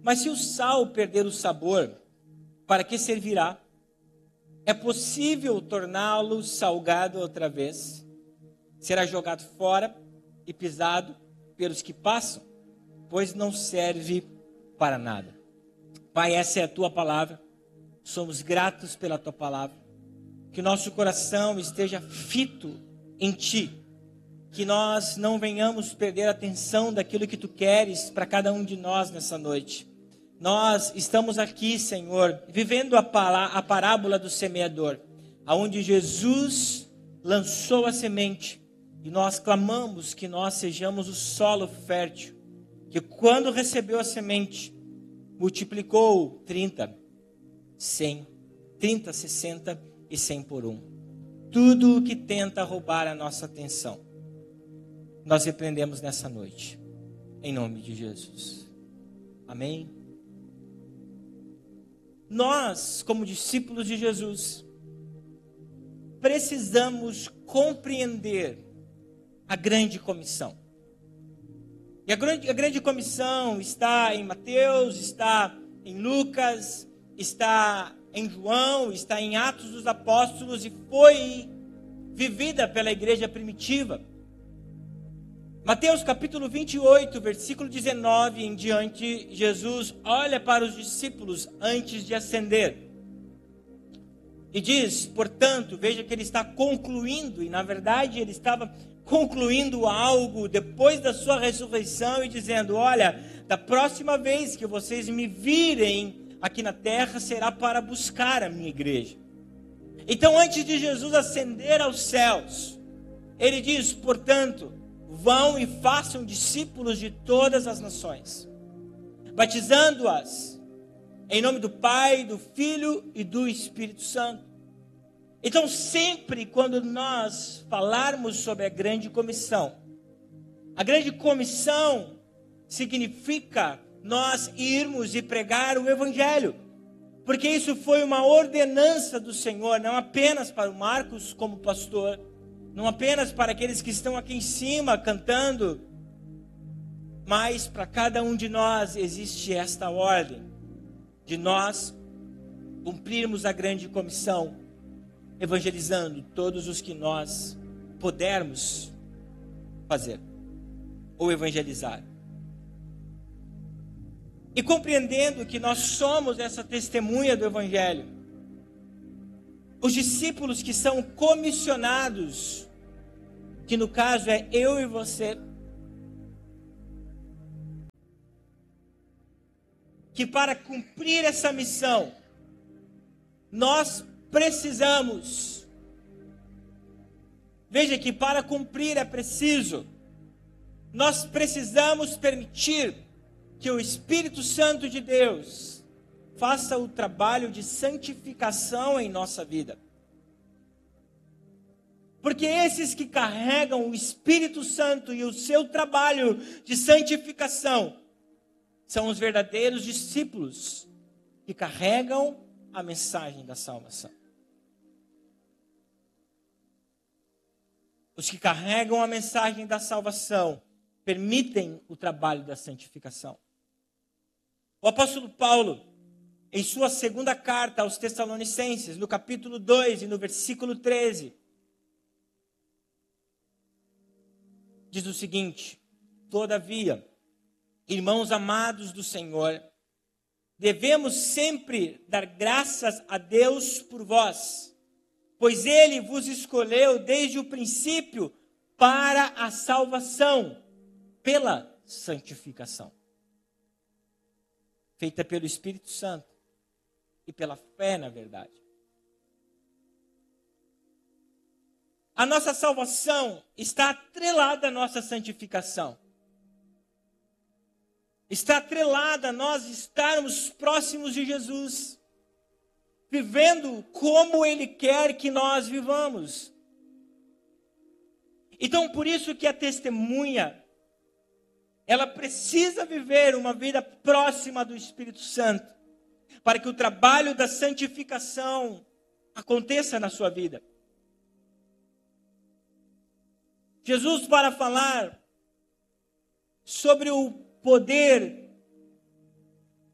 Mas se o sal perder o sabor, para que servirá? É possível torná-lo salgado outra vez? Será jogado fora e pisado pelos que passam, pois não serve para nada. Pai, essa é a tua palavra. Somos gratos pela tua palavra. Que nosso coração esteja fito em ti. Que nós não venhamos perder a atenção daquilo que tu queres para cada um de nós nessa noite. Nós estamos aqui, Senhor, vivendo a parábola do semeador, aonde Jesus lançou a semente e nós clamamos que nós sejamos o solo fértil, que quando recebeu a semente, multiplicou 30, 100, 30, 60 e 100 por 1. Tudo o que tenta roubar a nossa atenção, nós repreendemos nessa noite, em nome de Jesus. Amém? Nós, como discípulos de Jesus, precisamos compreender a grande comissão. E a grande comissão está em Mateus, está em Lucas, está em João, está em Atos dos Apóstolos e foi vivida pela igreja primitiva. Mateus capítulo 28, versículo 19 em diante, Jesus olha para os discípulos antes de ascender. E diz, portanto, veja que ele está concluindo, e na verdade ele estava concluindo algo depois da sua ressurreição e dizendo, olha, da próxima vez que vocês me virem aqui na terra, será para buscar a minha igreja. Então, antes de Jesus ascender aos céus, ele diz, portanto, vão e façam discípulos de todas as nações, batizando-as em nome do Pai, do Filho e do Espírito Santo. Então, sempre quando nós falarmos sobre a grande comissão significa nós irmos e pregar o Evangelho, porque isso foi uma ordenança do Senhor, não apenas para o Marcos como pastor, não apenas para aqueles que estão aqui em cima cantando, mas para cada um de nós existe esta ordem, de nós cumprirmos a grande comissão, evangelizando todos os que nós pudermos fazer, ou evangelizar. E compreendendo que nós somos essa testemunha do Evangelho, os discípulos que são comissionados, que no caso é eu e você, que para cumprir essa missão, nós precisamos, veja que para cumprir é preciso, nós precisamos permitir que o Espírito Santo de Deus faça o trabalho de santificação em nossa vida. Porque esses que carregam o Espírito Santo e o seu trabalho de santificação são os verdadeiros discípulos que carregam a mensagem da salvação. Os que carregam a mensagem da salvação permitem o trabalho da santificação. O apóstolo Paulo, em sua segunda carta aos Tessalonicenses, no capítulo 2 e no versículo 13, diz o seguinte: todavia, irmãos amados do Senhor, devemos sempre dar graças a Deus por vós, pois Ele vos escolheu desde o princípio para a salvação, pela santificação, feita pelo Espírito Santo e pela fé na verdade. A nossa salvação está atrelada à nossa santificação. Está atrelada a nós estarmos próximos de Jesus, vivendo como Ele quer que nós vivamos. Então, por isso que a testemunha, ela precisa viver uma vida próxima do Espírito Santo, para que o trabalho da santificação aconteça na sua vida. Jesus, para falar sobre o poder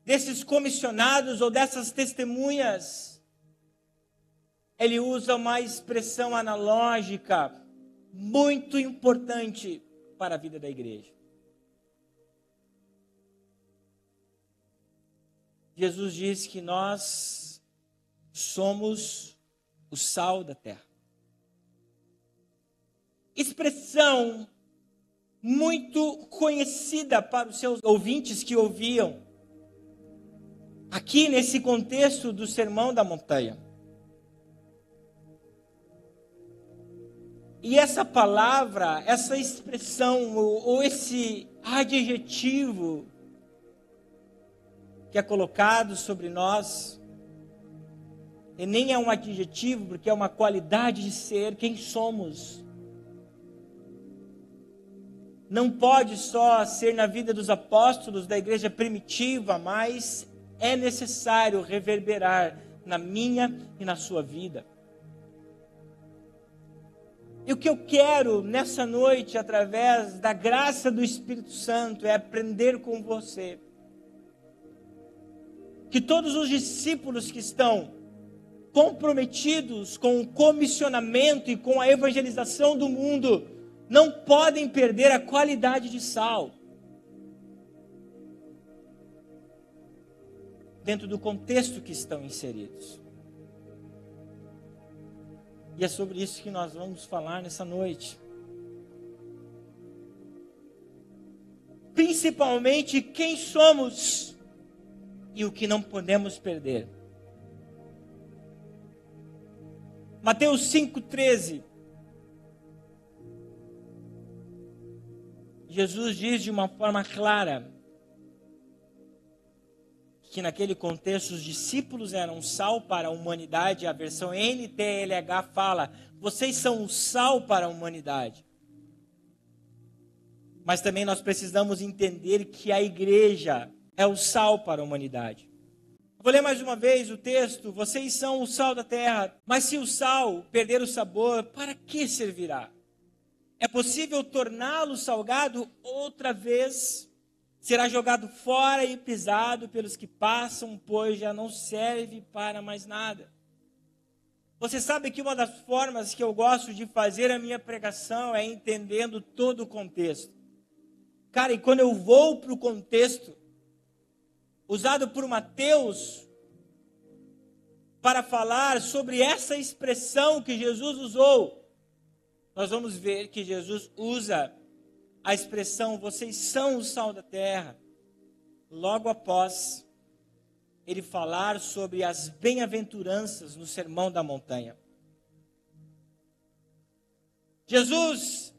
desses comissionados ou dessas testemunhas, ele usa uma expressão analógica muito importante para a vida da igreja. Jesus diz que nós somos o sal da terra. Expressão muito conhecida para os seus ouvintes que ouviam aqui nesse contexto do Sermão da Montanha. E essa palavra, essa expressão ou esse adjetivo que é colocado sobre nós, e nem é um adjetivo, porque é uma qualidade de ser quem somos. Não pode só ser na vida dos apóstolos da igreja primitiva, mas é necessário reverberar na minha e na sua vida. E o que eu quero nessa noite, através da graça do Espírito Santo, é aprender com você que todos os discípulos que estão comprometidos com o comissionamento e com a evangelização do mundo não podem perder a qualidade de sal dentro do contexto que estão inseridos. E é sobre isso que nós vamos falar nessa noite. Principalmente quem somos e o que não podemos perder. Mateus 5,13. Jesus diz de uma forma clara que naquele contexto os discípulos eram sal para a humanidade. A versão NTLH fala: vocês são o sal para a humanidade. Mas também nós precisamos entender que a igreja é o sal para a humanidade. Vou ler mais uma vez o texto. Vocês são o sal da terra, mas se o sal perder o sabor, para que servirá? É possível torná-lo salgado outra vez? Será jogado fora e pisado pelos que passam, pois já não serve para mais nada. Você sabe que uma das formas que eu gosto de fazer a minha pregação é entendendo todo o contexto. Cara, e quando eu vou para o contexto usado por Mateus para falar sobre essa expressão que Jesus usou, nós vamos ver que Jesus usa a expressão vocês são o sal da terra logo após ele falar sobre as bem-aventuranças no Sermão da Montanha. Jesus,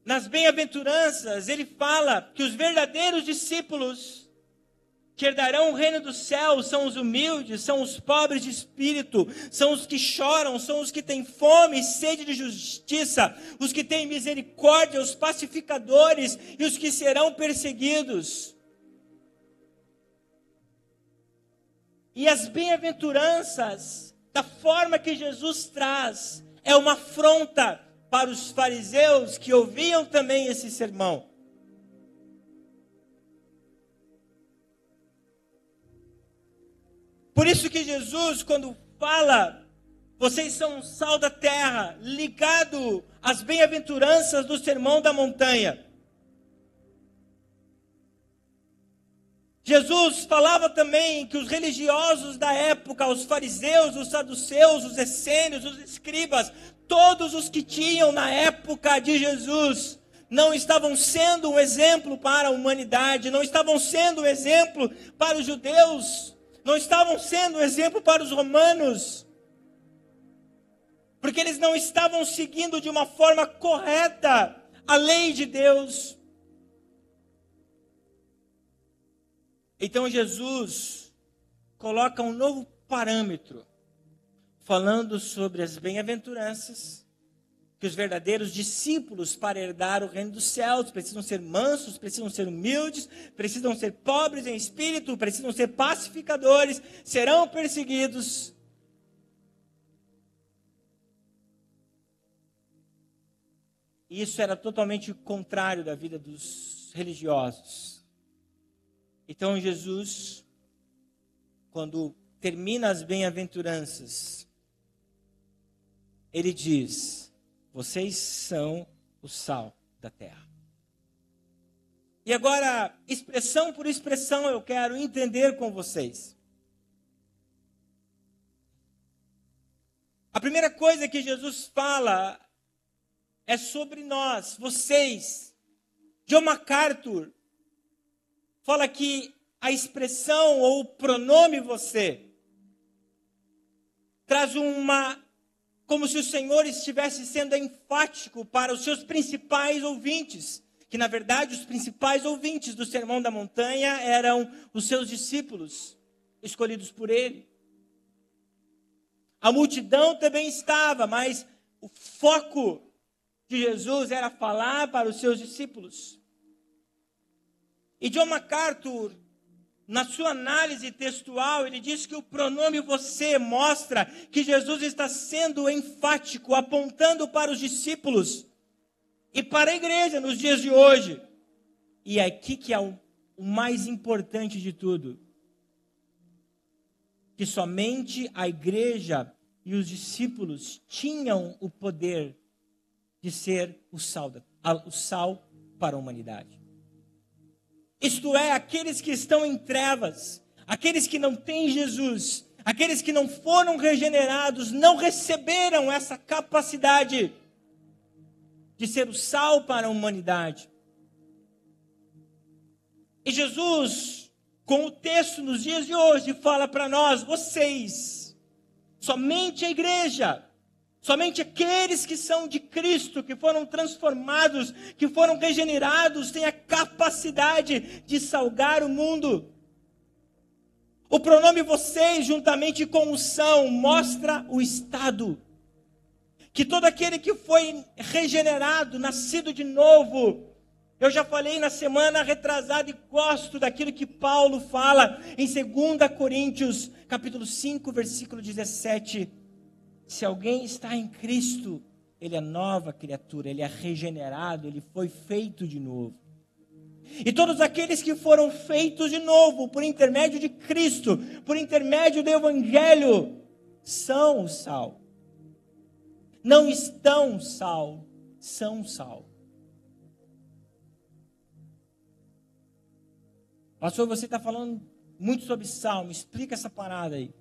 nas bem-aventuranças, ele fala que os verdadeiros discípulos que herdarão o reino dos céus são os humildes, são os pobres de espírito, são os que choram, são os que têm fome e sede de justiça, os que têm misericórdia, os pacificadores e os que serão perseguidos. E as bem-aventuranças, da forma que Jesus traz, é uma afronta para os fariseus que ouviam também esse sermão. Por isso que Jesus, quando fala, vocês são o sal da terra, ligado às bem-aventuranças do Sermão da Montanha. Jesus falava também que os religiosos da época, os fariseus, os saduceus, os essênios, os escribas, todos os que tinham na época de Jesus, não estavam sendo um exemplo para a humanidade, não estavam sendo um exemplo para os judeus, não estavam sendo um exemplo para os romanos, porque eles não estavam seguindo de uma forma correta a lei de Deus. Então Jesus coloca um novo parâmetro, falando sobre as bem-aventuranças, que os verdadeiros discípulos para herdar o reino dos céus precisam ser mansos, precisam ser humildes, precisam ser pobres em espírito, precisam ser pacificadores, serão perseguidos. E isso era totalmente contrário da vida dos religiosos. Então Jesus, quando termina as bem-aventuranças, ele diz: vocês são o sal da terra. E agora, expressão por expressão, eu quero entender com vocês. A primeira coisa que Jesus fala é sobre nós, vocês. John MacArthur fala que a expressão ou o pronome você traz como se o Senhor estivesse sendo enfático para os seus principais ouvintes, que na verdade os principais ouvintes do Sermão da Montanha eram os seus discípulos, escolhidos por ele. A multidão também estava, mas o foco de Jesus era falar para os seus discípulos. E John MacArthur, na sua análise textual, ele diz que o pronome você mostra que Jesus está sendo enfático, apontando para os discípulos e para a igreja nos dias de hoje. E aqui que é o mais importante de tudo, que somente a igreja e os discípulos tinham o poder de ser o sal para a humanidade. Isto é, aqueles que estão em trevas, aqueles que não têm Jesus, aqueles que não foram regenerados, não receberam essa capacidade de ser o sal para a humanidade. E Jesus, com o texto nos dias de hoje, fala para nós: vocês, somente a igreja, somente aqueles que são de Cristo, que foram transformados, que foram regenerados, têm a capacidade de salgar o mundo. O pronome vocês, juntamente com o são, mostra o estado. Que todo aquele que foi regenerado, nascido de novo, eu já falei na semana retrasada e gosto daquilo que Paulo fala em 2 Coríntios, capítulo 5, versículo 17. Se alguém está em Cristo, ele é nova criatura, ele é regenerado, ele foi feito de novo. E todos aqueles que foram feitos de novo por intermédio de Cristo, por intermédio do Evangelho, são o sal. Não estão sal, são sal. Pastor, você está falando muito sobre sal, me explica essa parada aí.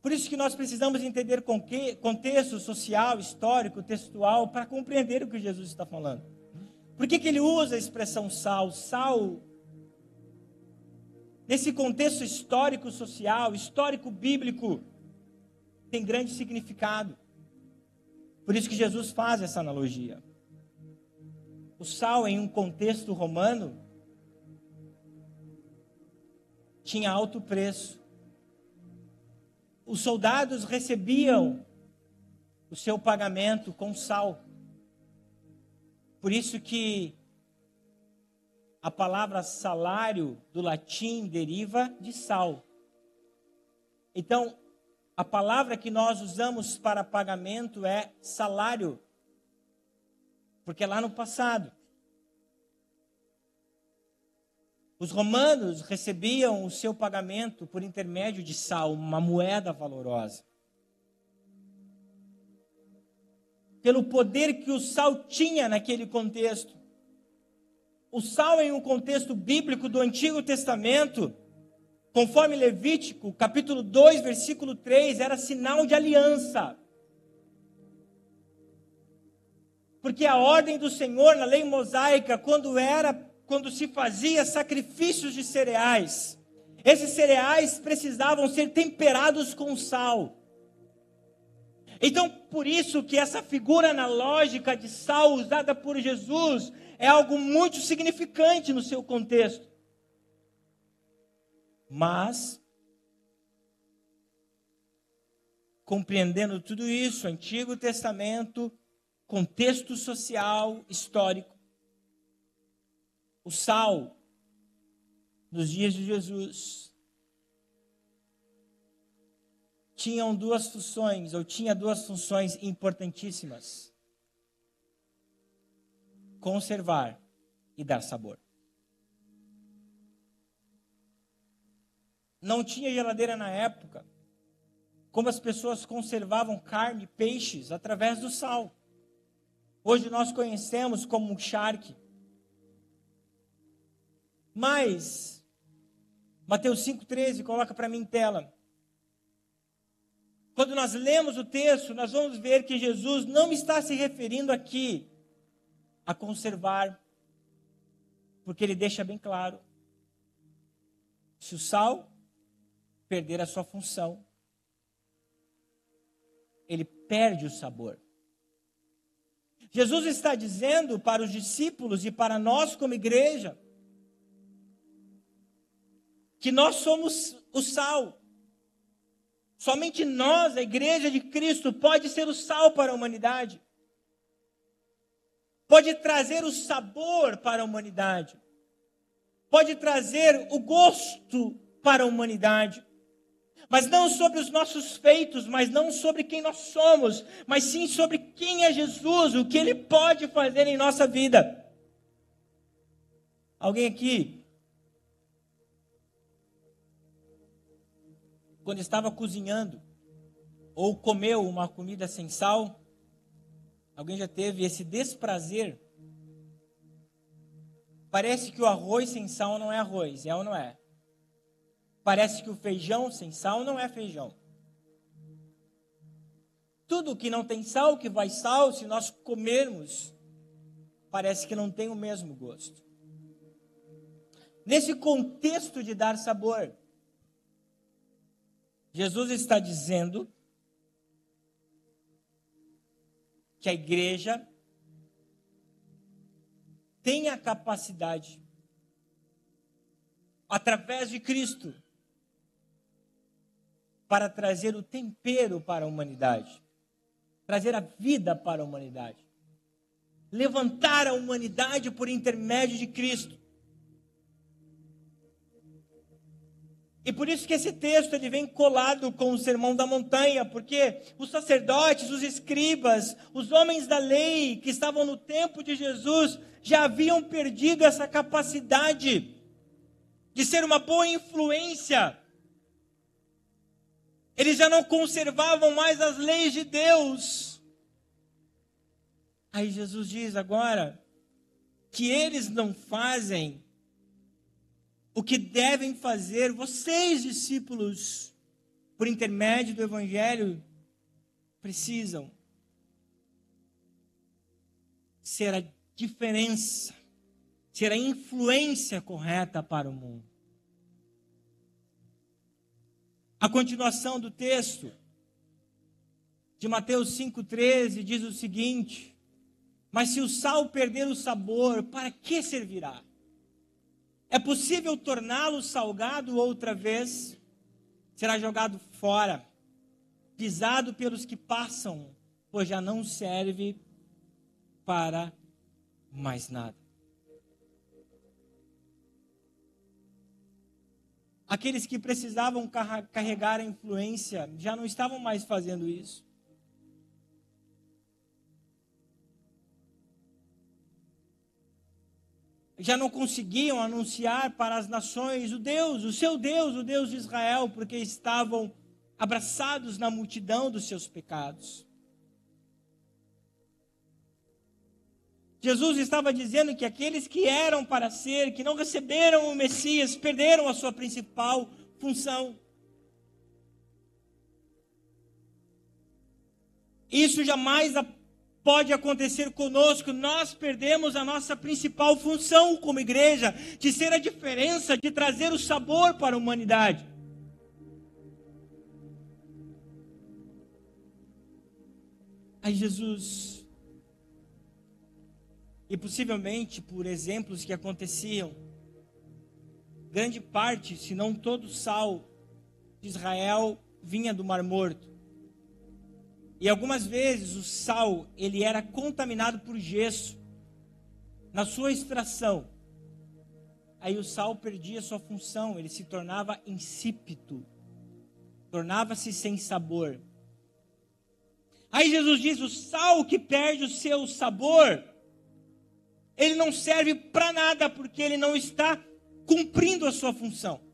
Por isso que nós precisamos entender contexto social, histórico, textual, para compreender o que Jesus está falando. Por que ele usa a expressão sal? Sal, nesse contexto histórico, social, histórico, bíblico, tem grande significado. Por isso que Jesus faz essa analogia. O sal, em um contexto romano, tinha alto preço. Os soldados recebiam o seu pagamento com sal. Por isso que a palavra salário do latim deriva de sal. Então, a palavra que nós usamos para pagamento é salário. Porque lá no passado, os romanos recebiam o seu pagamento por intermédio de sal, uma moeda valorosa. Pelo poder que o sal tinha naquele contexto. O sal em um contexto bíblico do Antigo Testamento, conforme Levítico, capítulo 2, versículo 3, era sinal de aliança. Porque a ordem do Senhor na lei mosaica, quando se fazia sacrifícios de cereais, esses cereais precisavam ser temperados com sal. Então, por isso que essa figura analógica de sal usada por Jesus é algo muito significante no seu contexto. Mas, compreendendo tudo isso, Antigo Testamento, contexto social, histórico, o sal, nos dias de Jesus, tinha duas funções importantíssimas: conservar e dar sabor. Não tinha geladeira na época. Como as pessoas conservavam carne, peixes, através do sal. Hoje nós conhecemos como um charque. Mas, Mateus 5,13, coloca para mim em tela. Quando nós lemos o texto, nós vamos ver que Jesus não está se referindo aqui a conservar, porque ele deixa bem claro. Se o sal perder a sua função, ele perde o sabor. Jesus está dizendo para os discípulos e para nós como igreja, que nós somos o sal. Somente nós, a igreja de Cristo, pode ser o sal para a humanidade. Pode trazer o sabor para a humanidade. Pode trazer o gosto para a humanidade. Mas não sobre os nossos feitos, mas não sobre quem nós somos, mas sim sobre quem é Jesus, o que Ele pode fazer em nossa vida. Alguém aqui, quando estava cozinhando, ou comeu uma comida sem sal, alguém já teve esse desprazer? Parece que o arroz sem sal não é arroz, é ou não é? Parece que o feijão sem sal não é feijão. Tudo que não tem sal, que vai sal, se nós comermos, parece que não tem o mesmo gosto. Nesse contexto de dar sabor, Jesus está dizendo que a igreja tem a capacidade, através de Cristo, para trazer o tempero para a humanidade, trazer a vida para a humanidade, levantar a humanidade por intermédio de Cristo. E por isso que esse texto ele vem colado com o Sermão da Montanha, porque os sacerdotes, os escribas, os homens da lei que estavam no tempo de Jesus já haviam perdido essa capacidade de ser uma boa influência. Eles já não conservavam mais as leis de Deus. Aí Jesus diz agora que eles não fazem o que devem fazer, vocês, discípulos, por intermédio do Evangelho, precisam ser a diferença, ser a influência correta para o mundo. A continuação do texto de Mateus 5,13 diz o seguinte: mas se o sal perder o sabor, para que servirá? É possível torná-lo salgado outra vez? Será jogado fora, pisado pelos que passam, pois já não serve para mais nada. Aqueles que precisavam carregar a influência já não estavam mais fazendo isso. Já não conseguiam anunciar para as nações o Deus, o seu Deus, o Deus de Israel, porque estavam abraçados na multidão dos seus pecados. Jesus estava dizendo que aqueles que eram para ser, que não receberam o Messias, perderam a sua principal função. Isso jamais pode acontecer conosco. Nós perdemos a nossa principal função como igreja, de ser a diferença, de trazer o sabor para a humanidade. Aí Jesus, e possivelmente por exemplos que aconteciam, grande parte, se não todo o sal de Israel vinha do Mar Morto. E algumas vezes o sal, ele era contaminado por gesso. Na sua extração, aí o sal perdia sua função, ele se tornava insípido, tornava-se sem sabor. Aí Jesus diz: o sal que perde o seu sabor ele não serve para nada, porque ele não está cumprindo a sua função.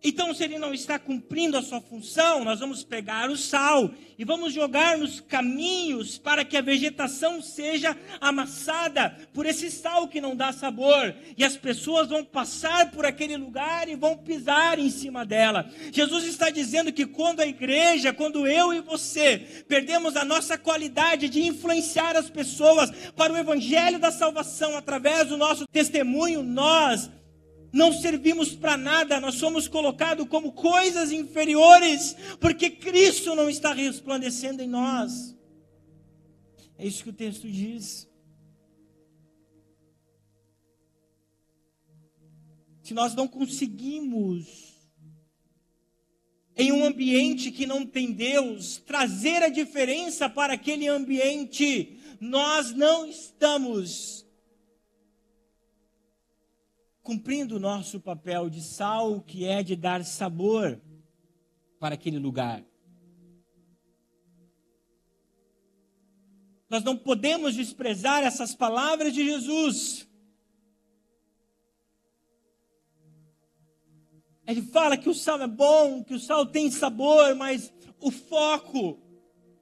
Então, se ele não está cumprindo a sua função, nós vamos pegar o sal e vamos jogar nos caminhos para que a vegetação seja amassada por esse sal que não dá sabor. E as pessoas vão passar por aquele lugar e vão pisar em cima dela. Jesus está dizendo que quando a igreja, quando eu e você perdemos a nossa qualidade de influenciar as pessoas para o evangelho da salvação através do nosso testemunho, nós não servimos para nada, nós somos colocados como coisas inferiores, porque Cristo não está resplandecendo em nós. É isso que o texto diz. Se nós não conseguimos, em um ambiente que não tem Deus, trazer a diferença para aquele ambiente, nós não estamos cumprindo o nosso papel de sal, que é de dar sabor para aquele lugar. Nós não podemos desprezar essas palavras de Jesus. Ele fala que o sal é bom, que o sal tem sabor, mas o foco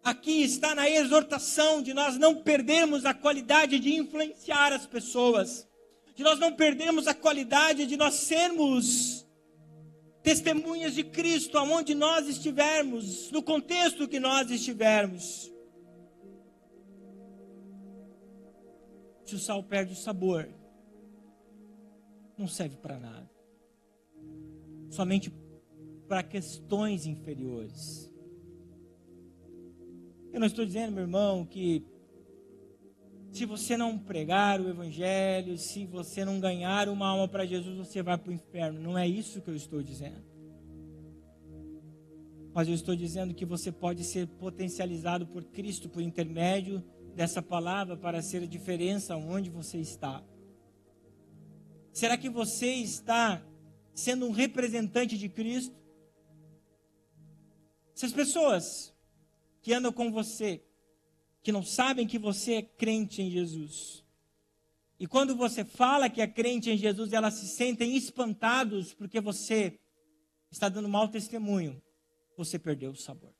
aqui está na exortação de nós não perdermos a qualidade de influenciar as pessoas, de nós não perdermos a qualidade de nós sermos testemunhas de Cristo aonde nós estivermos, no contexto que nós estivermos. Se o sal perde o sabor, não serve para nada. Somente para questões inferiores. Eu não estou dizendo, meu irmão, que se você não pregar o evangelho, se você não ganhar uma alma para Jesus, você vai para o inferno. Não é isso que eu estou dizendo. Mas eu estou dizendo que você pode ser potencializado por Cristo, por intermédio dessa palavra, para ser a diferença onde você está. Será que você está sendo um representante de Cristo? Se as pessoas que andam com você, que não sabem que você é crente em Jesus, e quando você fala que é crente em Jesus, elas se sentem espantados porque você está dando mau testemunho, você perdeu o sabor.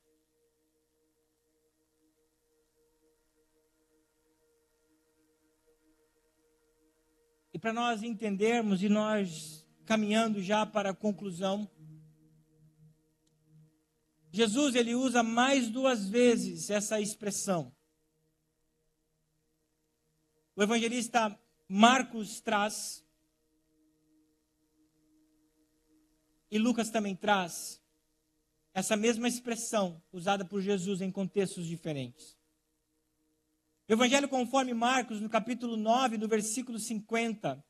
E para nós entendermos e nós caminhando já para a conclusão, Jesus ele usa mais 2 vezes essa expressão. O evangelista Marcos traz, e Lucas também traz, essa mesma expressão usada por Jesus em contextos diferentes. O Evangelho conforme Marcos, no capítulo 9, no versículo 50,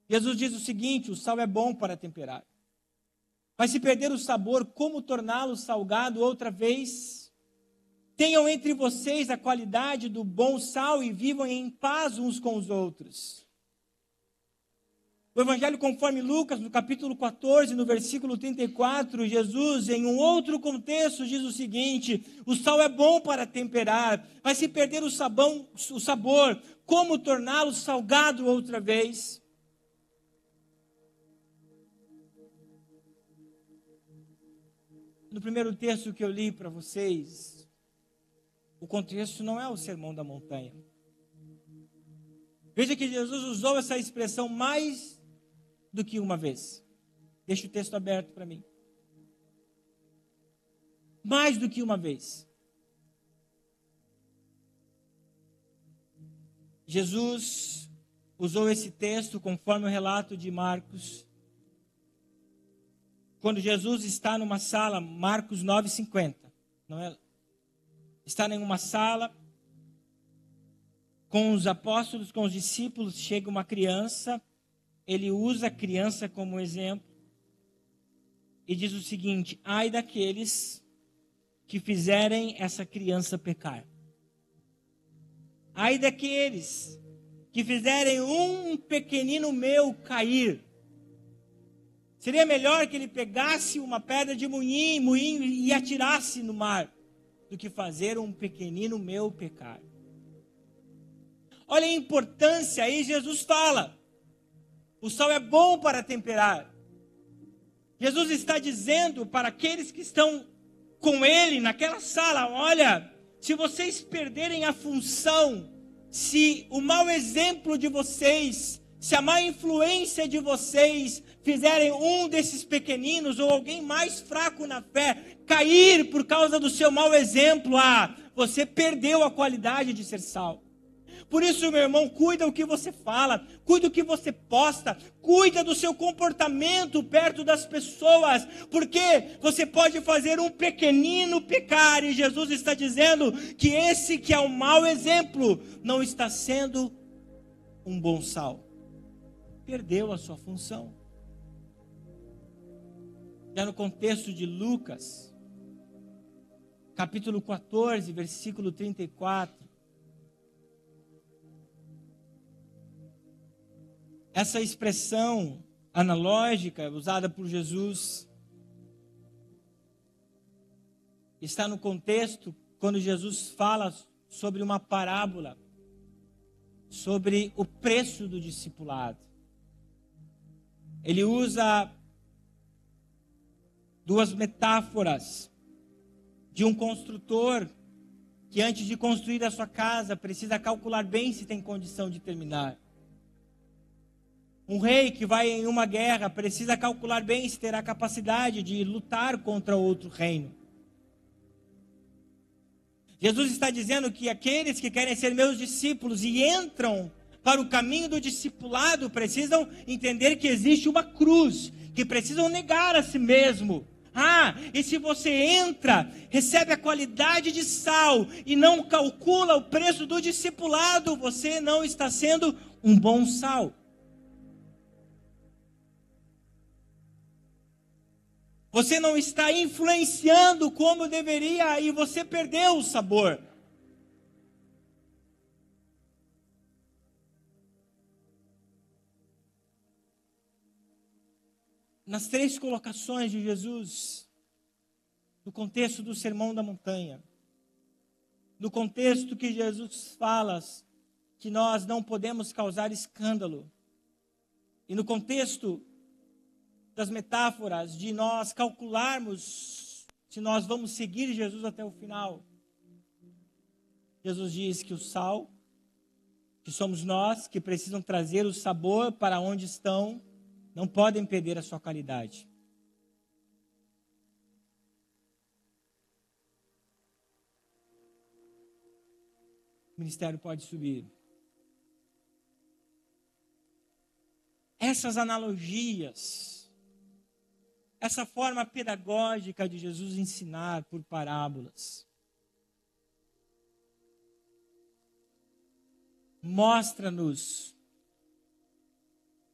Jesus diz o seguinte: o sal é bom para temperar. Mas se perder o sabor, como torná-lo salgado outra vez? Tenham entre vocês a qualidade do bom sal e vivam em paz uns com os outros. O Evangelho conforme Lucas, no capítulo 14, no versículo 34, Jesus, em um outro contexto, diz o seguinte: o sal é bom para temperar, mas se perder o sabor, como torná-lo salgado outra vez? No primeiro texto que eu li para vocês, o contexto não é o Sermão da Montanha. Veja que Jesus usou essa expressão mais do que uma vez. Deixa o texto aberto para mim. Mais do que uma vez. Jesus usou esse texto conforme o relato de Marcos. Quando Jesus está numa sala, Marcos 9:50, não é? Está em uma sala com os apóstolos, com os discípulos, chega uma criança, ele usa a criança como exemplo e diz o seguinte: ai daqueles que fizerem essa criança pecar. Ai daqueles que fizerem um pequenino meu cair. Seria melhor que ele pegasse uma pedra de moinho e atirasse no mar, do que fazer um pequenino meu pecar. Olha a importância, aí Jesus fala. O sal é bom para temperar. Jesus está dizendo para aqueles que estão com ele naquela sala, olha, se vocês perderem a função, se o mau exemplo de vocês, se a má influência de vocês fizerem um desses pequeninos ou alguém mais fraco na fé cair por causa do seu mau exemplo, você perdeu a qualidade de ser sal. Por isso, meu irmão, cuida o que você fala, cuida o que você posta, cuida do seu comportamento perto das pessoas, porque você pode fazer um pequenino pecar, e Jesus está dizendo que esse que é um mau exemplo não está sendo um bom sal. Perdeu a sua função. Já no contexto de Lucas, capítulo 14, versículo 34, essa expressão analógica usada por Jesus está no contexto quando Jesus fala sobre uma parábola, sobre o preço do discipulado. Ele usa duas metáforas de um construtor que antes de construir a sua casa precisa calcular bem se tem condição de terminar. Um rei que vai em uma guerra precisa calcular bem se terá capacidade de lutar contra outro reino. Jesus está dizendo que aqueles que querem ser meus discípulos e entram para o caminho do discipulado precisam entender que existe uma cruz, que precisam negar a si mesmo. E se você entra, recebe a qualidade de sal e não calcula o preço do discipulado, você não está sendo um bom sal. Você não está influenciando como deveria e você perdeu o sabor. Nas três colocações de Jesus, no contexto do Sermão da Montanha, no contexto que Jesus fala que nós não podemos causar escândalo, e no contexto das metáforas de nós calcularmos se nós vamos seguir Jesus até o final, Jesus diz que o sal, que somos nós, que precisam trazer o sabor para onde estão, não podem perder a sua qualidade. O ministério pode subir. Essas analogias, essa forma pedagógica de Jesus ensinar por parábolas, mostra-nos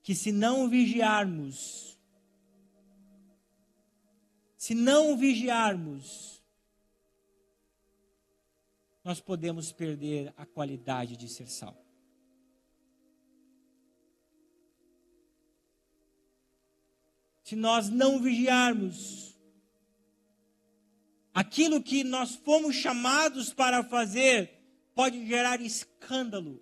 que se não vigiarmos, nós podemos perder a qualidade de ser sal. Se nós não vigiarmos, aquilo que nós fomos chamados para fazer pode gerar escândalo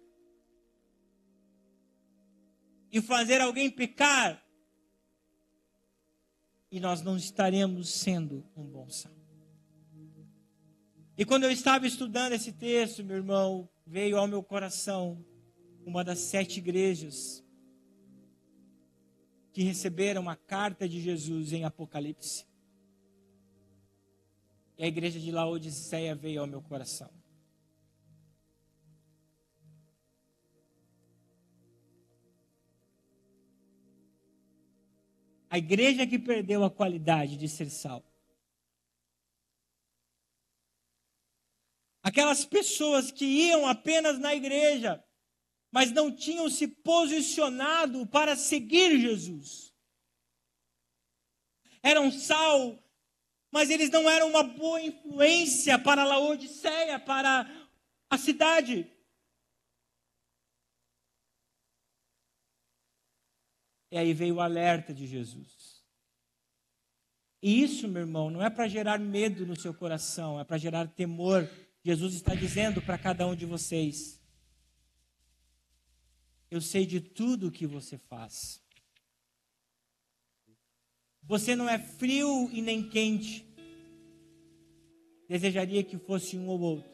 e fazer alguém pecar, e nós não estaremos sendo um bom sal. E quando eu estava estudando esse texto, meu irmão, veio ao meu coração uma das 7 igrejas que receberam a carta de Jesus em Apocalipse. E a igreja de Laodiceia veio ao meu coração. A igreja que perdeu a qualidade de ser sal. Aquelas pessoas que iam apenas na igreja, mas não tinham se posicionado para seguir Jesus. Eram sal, mas eles não eram uma boa influência para Laodiceia, para a cidade. E aí veio o alerta de Jesus. E isso, meu irmão, não é para gerar medo no seu coração, é para gerar temor. Jesus está dizendo para cada um de vocês: Eu sei de tudo o que você faz. Você não é frio e nem quente. Desejaria que fosse um ou outro.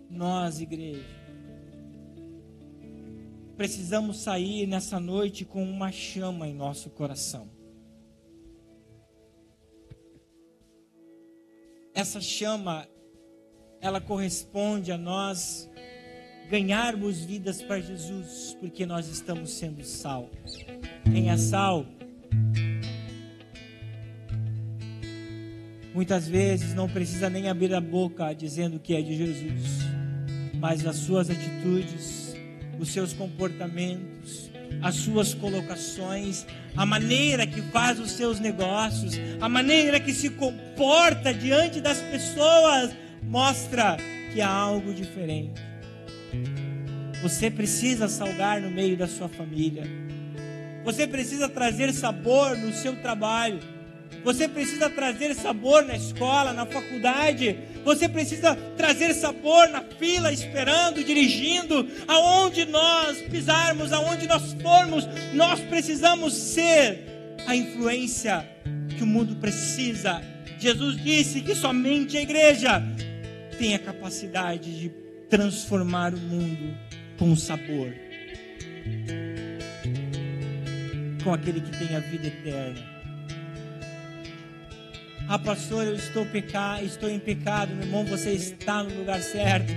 Nós, igreja, precisamos sair nessa noite com uma chama em nosso coração. Essa chama, ela corresponde a nós ganharmos vidas para Jesus, porque nós estamos sendo sal. Quem é sal, muitas vezes não precisa nem abrir a boca dizendo que é de Jesus, mas as suas atitudes, os seus comportamentos, as suas colocações, a maneira que faz os seus negócios, a maneira que se comporta diante das pessoas, mostra que há algo diferente. Você precisa salgar no meio da sua família. Você precisa trazer sabor no seu trabalho. Você precisa trazer sabor na escola, na faculdade. Você precisa trazer sabor na fila, esperando, dirigindo. Aonde nós pisarmos, aonde nós formos, nós precisamos ser a influência que o mundo precisa. Jesus disse que somente a igreja tem a capacidade de transformar o mundo com sabor, com aquele que tem a vida eterna. Ah, pastor, eu estou em pecado. Meu irmão, você está no lugar certo.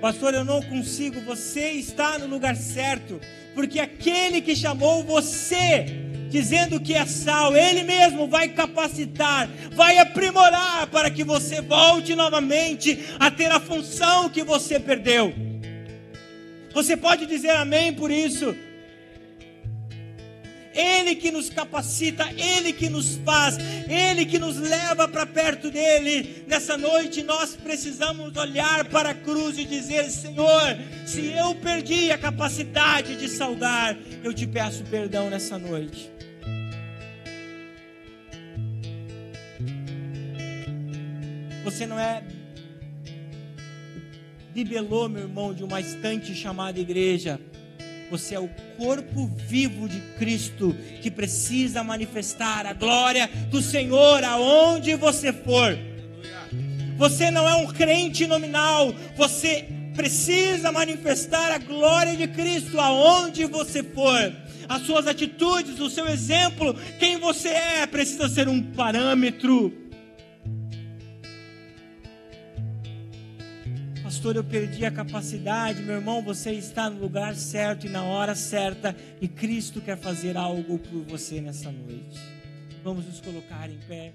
Pastor, eu não consigo. Você está no lugar certo, porque aquele que chamou você, dizendo que é sal, Ele mesmo vai capacitar, vai aprimorar para que você volte novamente a ter a função que você perdeu. Você pode dizer amém por isso? Ele que nos capacita, Ele que nos faz, Ele que nos leva para perto dEle. Nessa noite nós precisamos olhar para a cruz e dizer: Senhor, se eu perdi a capacidade de salgar, eu te peço perdão nessa noite. Você não é bibelô, meu irmão, de uma estante chamada igreja. Você é o corpo vivo de Cristo, que precisa manifestar a glória do Senhor aonde você for. Você não é um crente nominal. Você precisa manifestar a glória de Cristo aonde você for. As suas atitudes, o seu exemplo, quem você é, precisa ser um parâmetro. Pastor, eu perdi a capacidade. Meu irmão, você está no lugar certo e na hora certa, e Cristo quer fazer algo por você nessa noite. Vamos nos colocar em pé.